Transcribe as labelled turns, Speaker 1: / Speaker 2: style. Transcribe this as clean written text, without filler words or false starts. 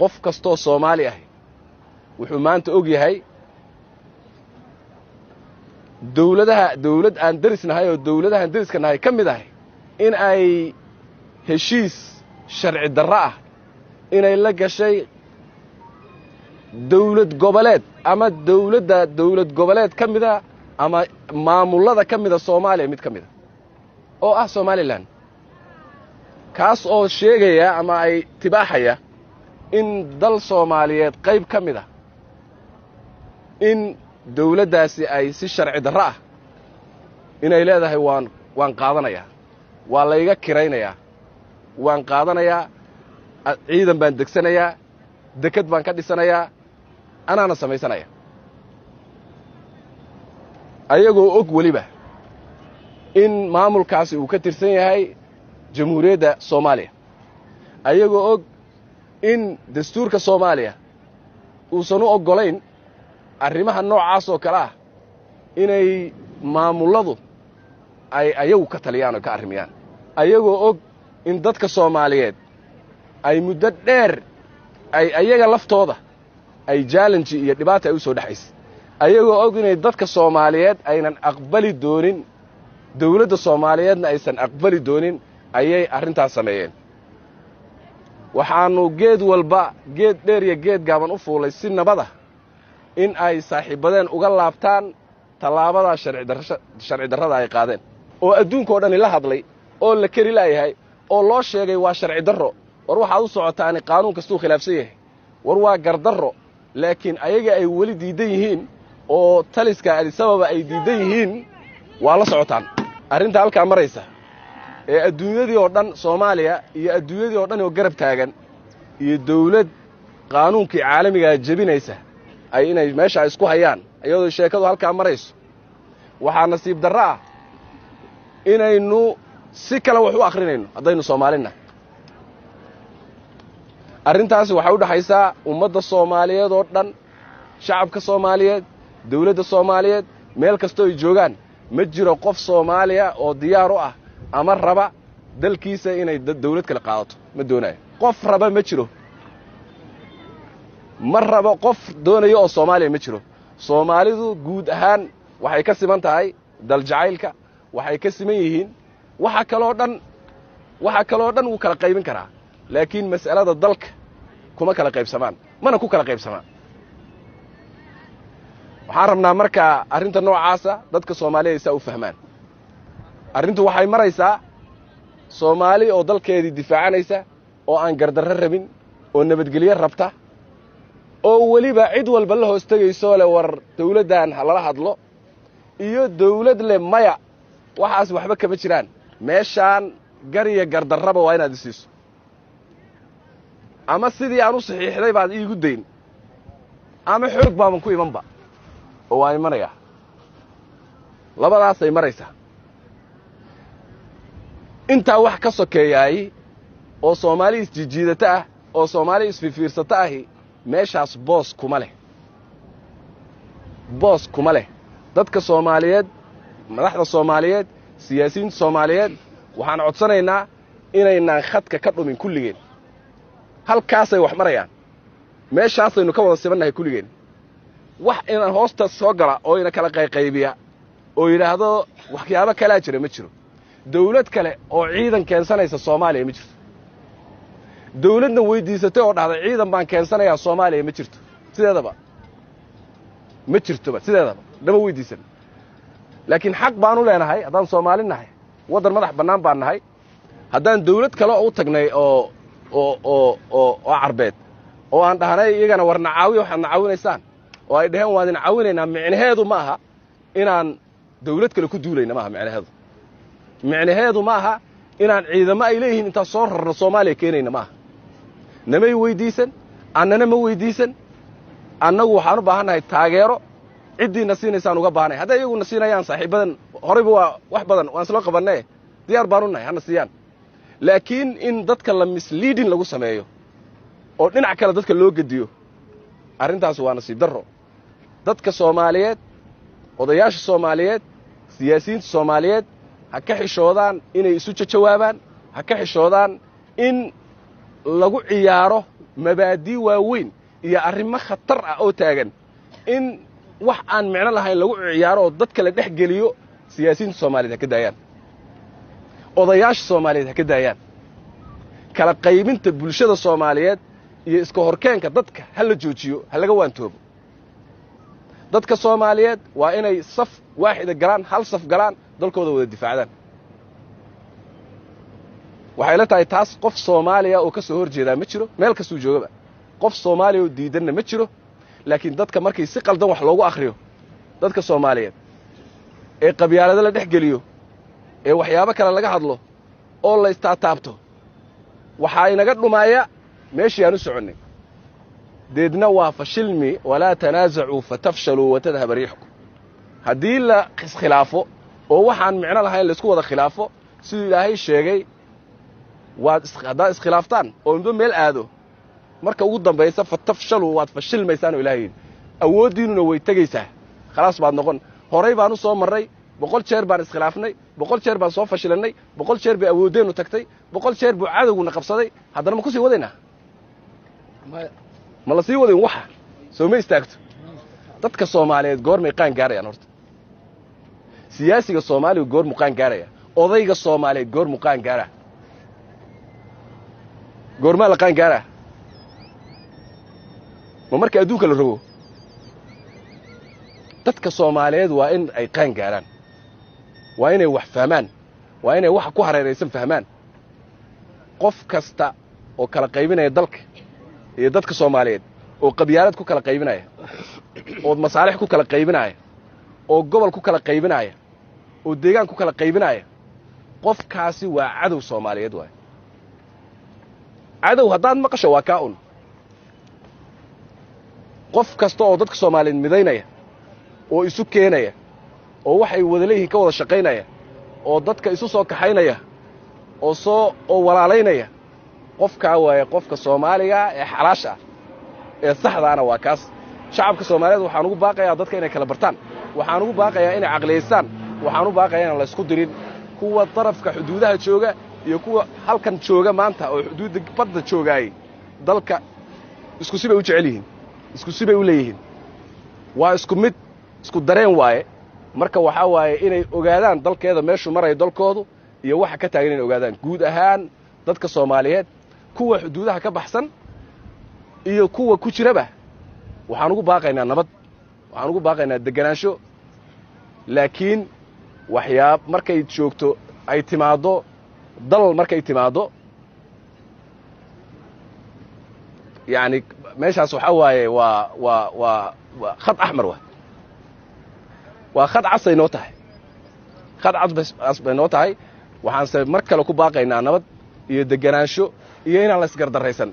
Speaker 1: qof kastoo Soomaali ah wuxuu maanta og yahay dawlad aan darisnahay oo dawladahan dariska nahay kamid ah in ay heshiis sharci darro ah inay la gashay dawlad goboleed ama dawlad goboleed kamida ama maamulada kamida Soomaaliya mid kamida oo ah Somaliland kaas oo sheegaya ama ay tibaaxaya in dal Soomaaliyeed qayb kamida in dawladdaasi ay si sharci darro ah inay leedahay waan qaadanaya waa la iga kiraynayaa waan qaadanayaa ciidan baan degsanayaa dekad baan ka dhisanayaa anaana samaysanaya ayagoo og waliba in maamulkaasi uu ka tirsan yahay jamhuuriyadda Soomaaliya ayagoo og in dastuurka Soomaaliya uusan u ogolayn arrimaha noocaas oo kale ah inay maamuladu ay ayagu ka taliyaan oo ka arrimiyaan ayagoo og in dadka Soomaaliyeed ay muddo dheer ay ayaga laftooda ay challenge iyo dhibaato ay u soo dhaxaysay ayagoo og inay dadka Soomaaliyeed aynan aqbali doonin dawladda Soomaaliyeedna aysan aqbali doonin ayay arrintaas sameeyeen waxaanu geed walba geed dheer iyo geed gaaban u fuulay si nabada in ay saaxiibadeen uga laabtaan tallaabada sharci darrada ay qaadeen oo adduunka oo dhan la hadlay oo la kari laayahay oo loo sheegay waa sharci darro war waxaad u socotaan qaanuun kastuu khilaafsan yahay war waa gardarro laakiin ayaga ay wali diidan yihiin oo taliska Addis Ababa ay diidan yihiin waa la socotaan arrinta halka maraysa ee adduunyadii oo dhan Soomaaliya iyo adduunyadii oo dhan oo garab taagan iyo dawlad qaanuunkii caalamiga jabinaysa ay inay meesha isku hayaan iyadoo sheekadu halka marayso waxa nasiib darro ah inaynu si kala wax u akhrinayno hadaynu Soomaalina arrintaasi waxa u dhaxaysaa ummadda Soomaaliyeed oo dhan shacabka Soomaaliyeed dawladda Soomaaliyeed meel kasta ay joogaan ma jiro qof Soomaaliya oo diyaar u ah ama raba dalkiisa inay dawlad kala qaadato ma doonayo qof raba ma jiro ma raba qof doonayo oo Soomaaliya ma jiro Soomaalidu guud ahaan waxay ka siman tahay dal jacaylka waxay ka siman yihiin waxa kale oo dhan uu kala qaybin karaa laakiin mas'alada dalka kuma kala qaybsamaan mana ku kala qaybsamaan waxaan rabnaa marka arrinta noocaasa dadka Soomaaliyeed ay u fahmaan arrintu waxay maraysaa Soomaali oo dalkeedii difaacanaysa oo aan gardarro rabin oo nabadgelyo rabta oo waliba cid walba la hoostagayso le war dawladdan lala hadlo iyo dawlad le maya waxaas waxba kama jiraan meeshaan gariya gardarraba waa inaad isiiso ama sidii aan u saxiixday baad iigu dayn ama xoog baan ku imanba oo waa imanaya labadaas ay maraysaa inta wax ka sokeeyay oo Soomaali isjiidata ah oo Soomaali isfiirsata ah meeshaas boos kuma leh dadka Soomaaliyeed madaxda Soomaaliyeed siyaasiyiinta Soomaaliyeed waxaan codsanaynaa inaynaan khadka ka dhumin kulligeen halkaas ay wax marayaan meeshaas aynu ka wada sibanahay kulligeen wax inaan hoosta soo gala oo ina kala qaybiya oo yiraahdo waxyaabo kala jira ma jiro dawlad kale oo ciidan keensanaysa Soomaaliya ma jirto dawladna weydiisatay oo dhahday ciidan baan keensanayaa Soomaaliya ma jirto sideedaba daba weydiisan laakiin xaq baan u leenahay hadaan Soomaali nahay wadan madax banaan baan nahay hadaan dawlad kale oo u tagnay oo carbeed oo aan dhahnay iyagana warna caawiyo waxaan caawinaysaan oo ay dhaheen waan caawinaynaa micnaheedu ma aha inaan dawlad kale ku duulayna ma aha micnaheedu ma aha inaan ciidamo ay leeyihiin inta soo rarno Soomaaliya keenayna ma aha namay weydiisan annana ma weydiisan annagu waxaan u baahanahay taageero cidiina siinaysan uga baahnay haday iyagu nasiinayaan saaxiibadan horeyba waa wax badan waan soo qabanay diyaar baan u nahay hana siiyaan laakiin in dadka la misleading lagu sameeyo oo dhinac kale dadka loo gediyo arrintaas waa nasiib darro dadka Soomaaliyeed odayaasha Soomaaliyeed siyaasiyiinta Soomaaliyeed ha ka xishoodaan inay isu jawaabaan ha ka xishoodaan in lagu ciyaaro mabaadii waaweyn iyo arrimo khatar ah oo taagan in wax aan micno lahayn lagu ciyaaro oo dadka la dhex geliyo siyaasiyiinta Soomaaliyeed ha ka daayaan odayaasha Soomaaliyeed ha ka daayaan kala qaybinta bulshada Soomaaliyeed iyo iska horkeenka dadka hal la joojiyo hal laga waantoobo dadka Soomaaliyeed waa inay saf waaxid galaan hal saf galaan dalkooda wada difaacdaan waxay la tahay taas qof Soomaaliya oo ka soo horjeeda ma jiro meel ka soo joogaba qof Soomaaliya oo diidanna ma jiro laakiin dadka markay si qaldan wax loogu akhriyo dadka Soomaaliyeed ee qabyaalada la dhex geliyo ee waxyaabo kale laga hadlo oo la istaataabto waxa inaga dhumaaya meeshii aanu soconay deedna waa fashilmi wala tanaazacu fatafshalu wa tadhhab riixukum hadii la khilaafo oo waxaan micno lahayn la isku wada khilaafo sidoo Ilaahay sheegay waad hadaa iskhilaaftaan oo inta meel aado marka ugu dambaysa fatafshalu waad fashilmaysaan Ilaahay awoodiinuna way tagaysaa khalaas baad noqon horay baan u soo maray 100 jeer baan iskhilaafnay 100 jeer baan soo fashilanay 100 jeer bay awoodeenu tagtay 100 jeer buu cadawguna qabsaday haddana ma ku sii wadaynaa ma la sii wadin waxa soo ma istaagto dadka Soomaaliyeed goormay qaan gaarayaan horta siyaasiga Soomaaliyeed goor muqaan gaaraya odayga Soomaaliyeed goor muqaan gaara goorma la qaan gaara ma marka adduunka la rabo dadka Soomaaliyeed waa in ay qaan gaaraan waa inay wax fahmaan waa inay wax ku hareeraysan fahmaan qof kasta oo kala qaybinaya dalka iyo dadka Soomaaliyeed oo qabyaalad ku kala qaybinaya oo masaalix ku kala qaybinaya oo gobol ku kala qaybinaya oo deegaan ku kala qaybinaya qofkaasi waa cadow Soomaaliyeed waay cadow haddaan maqasho waa kaun qof kasta oo dadka Soomaaliyeed midaynaya oo isu keenaya oo waxay wada leeyihiin ka wada shaqaynaya oo dadka isu soo kaxaynaya oo walaalaynaya qofka waa qofka Soomaaliga ee xalaasha ee saxdaana waa kaas shacabka Soomaaliyeed waxaan ugu baaqayaa dadka inay kala bartaan waxaan ugu baaqayaa inay aqliyeystaan waxaan u baaqayaa in la isku dirin kuwa tarafka xuduudaha jooga iyo kuwa halkan jooga maanta oo xuduudda badda joogay dalka isku sibay u jecel yihiin isku sibay u leeyihiin waa isku mid isku dareen waaye marka waxa waaye inay ogaadaan dalkeeda meeshu maray dalkoodu iyo waxa ka taagan inay ogaadaan guud ahaan dadka Soomaaliyeed kuwa xuduudaha ka baxsan iyo kuwa ku jiraba waxaan ugu baaqaynaa nabad waxaan ugu baaqaynaa deganaansho laakiin waxyaab markay joogto ay timaado dal markay timaado yani meeshaas waxa waaye waa khad ahmar waa khad casay noo tahay khad casbay noo tahay waxaan mar kale ku baaqaynaa nabad iyo deganaansho iyo inaan la isgardaraysan